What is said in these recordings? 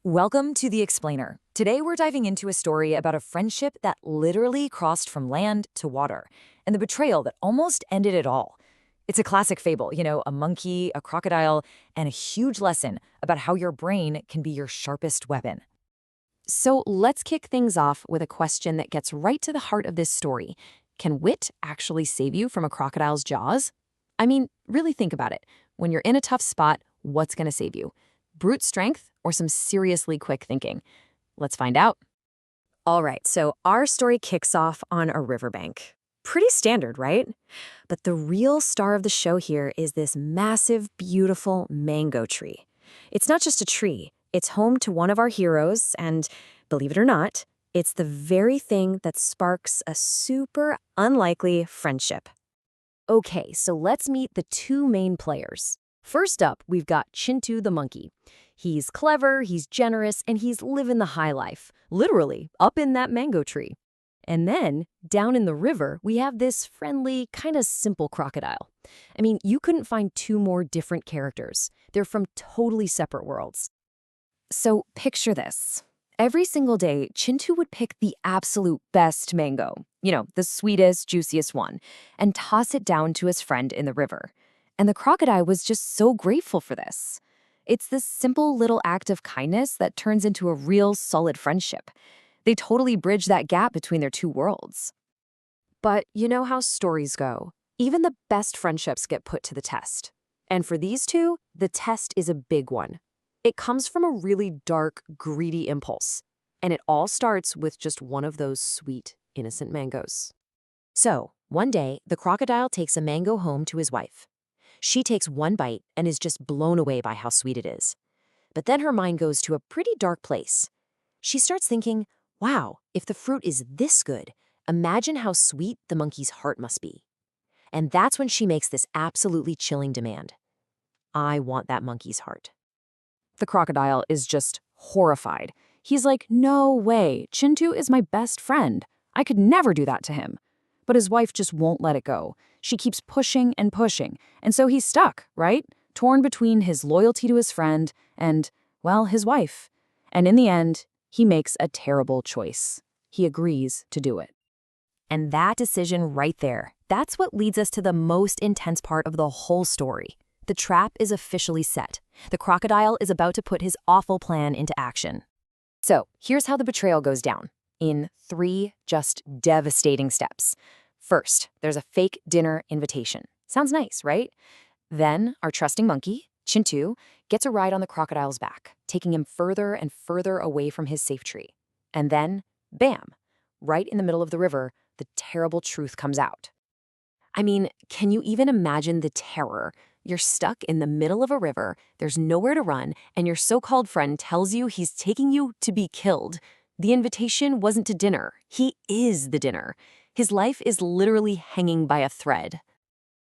Welcome to The Explainer. Today we're diving into a story about a friendship that literally crossed from land to water, and the betrayal that almost ended it all. It's a classic fable, a monkey, a crocodile, and a huge lesson about how your brain can be your sharpest weapon. So let's kick things off with a question that gets right to the heart of this story. Can wit actually save you from a crocodile's jaws? I mean, really think about it. When you're in a tough spot, what's going to save you? Brute strength or some seriously quick thinking? Let's find out. All right, so our story kicks off on a riverbank. Pretty standard, right? But the real star of the show here is this massive, beautiful mango tree. It's not just a tree. It's home to one of our heroes, and believe it or not, it's the very thing that sparks a super unlikely friendship. Okay, so let's meet the two main players. First up, we've got Chintu the monkey. He's clever, he's generous, and he's living the high life, literally up in that mango tree. And then, down in the river, we have this friendly, kind of simple crocodile. I mean, you couldn't find two more different characters. They're from totally separate worlds. So picture this. Every single day, Chintu would pick the absolute best mango, the sweetest, juiciest one, and toss it down to his friend in the river. And the crocodile was just so grateful for this. It's this simple little act of kindness that turns into a real solid friendship. They totally bridge that gap between their two worlds. But you know how stories go. Even the best friendships get put to the test. And for these two, the test is a big one. It comes from a really dark, greedy impulse. And it all starts with just one of those sweet, innocent mangoes. So, one day, the crocodile takes a mango home to his wife. She takes one bite and is just blown away by how sweet it is. But then her mind goes to a pretty dark place. She starts thinking, wow, if the fruit is this good, imagine how sweet the monkey's heart must be. And that's when she makes this absolutely chilling demand. I want that monkey's heart. The crocodile is just horrified. He's like, no way, Chintu is my best friend. I could never do that to him. But his wife just won't let it go. She keeps pushing and pushing, and so he's stuck, right? Torn between his loyalty to his friend and, well, his wife. And in the end, he makes a terrible choice. He agrees to do it. And that decision right there, that's what leads us to the most intense part of the whole story. The trap is officially set. The crocodile is about to put his awful plan into action. So here's how the betrayal goes down, in 3 just devastating steps. First, there's a fake dinner invitation. Sounds nice, right? Then our trusting monkey, Chintu, gets a ride on the crocodile's back, taking him further and further away from his safe tree. And then, bam, right in the middle of the river, the terrible truth comes out. I mean, can you even imagine the terror? You're stuck in the middle of a river, there's nowhere to run, and your so-called friend tells you he's taking you to be killed. The invitation wasn't to dinner. He is the dinner. His life is literally hanging by a thread.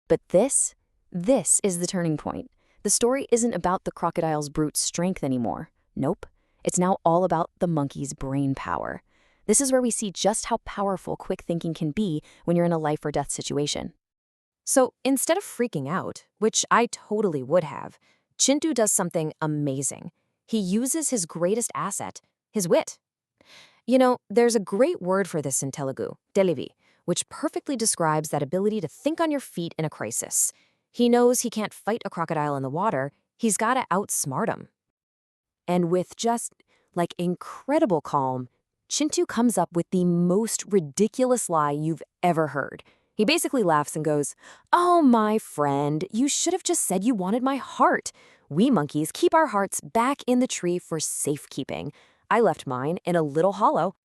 But this is the turning point. The story isn't about the crocodile's brute strength anymore. Nope. It's now all about the monkey's brain power. This is where we see just how powerful quick thinking can be when you're in a life or death situation. So instead of freaking out, which I totally would have, Chintu does something amazing. He uses his greatest asset, his wit. There's a great word for this in Telugu, Delivi, which perfectly describes that ability to think on your feet in a crisis. He knows he can't fight a crocodile in the water, he's got to outsmart him. And with just, incredible calm, Chintu comes up with the most ridiculous lie you've ever heard. He basically laughs and goes, "Oh, my friend, you should have just said you wanted my heart. We monkeys keep our hearts back in the tree for safekeeping. I left mine in a little hollow."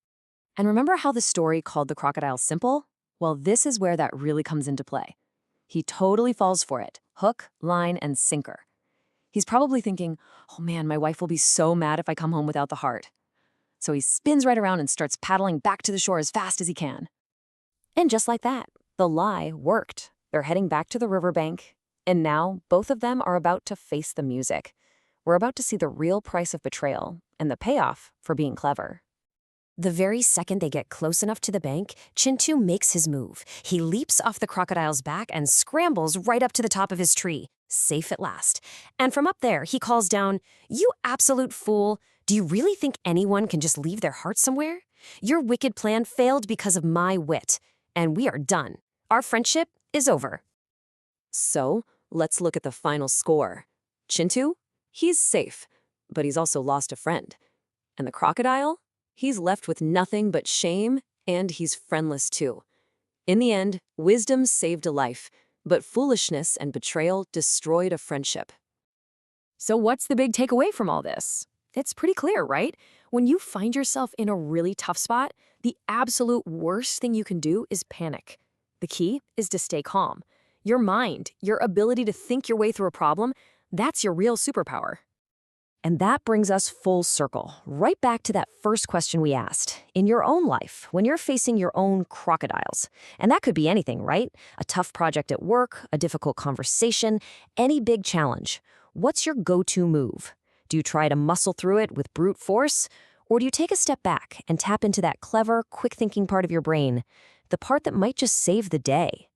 And remember how the story called the crocodile simple? Well, this is where that really comes into play. He totally falls for it. Hook, line, and sinker. He's probably thinking, oh man, my wife will be so mad if I come home without the heart. So he spins right around and starts paddling back to the shore as fast as he can. And just like that, the lie worked. They're heading back to the riverbank, and now both of them are about to face the music. We're about to see the real price of betrayal and the payoff for being clever. The very second they get close enough to the bank, Chintu makes his move. He leaps off the crocodile's back and scrambles right up to the top of his tree, safe at last. And from up there, he calls down, "You absolute fool! Do you really think anyone can just leave their heart somewhere? Your wicked plan failed because of my wit, and we are done. Our friendship is over. So, let's look at the final score. Chintu? He's safe, but he's also lost a friend. And the crocodile? He's left with nothing but shame, and he's friendless too. In the end, wisdom saved a life, but foolishness and betrayal destroyed a friendship. So what's the big takeaway from all this? It's pretty clear, right? When you find yourself in a really tough spot, the absolute worst thing you can do is panic. The key is to stay calm. Your mind, your ability to think your way through a problem, that's your real superpower. And that brings us full circle, right back to that first question we asked. In your own life, when you're facing your own crocodiles, and that could be anything, right? A tough project at work, a difficult conversation, any big challenge. What's your go-to move? Do you try to muscle through it with brute force? Or do you take a step back and tap into that clever, quick-thinking part of your brain, the part that might just save the day?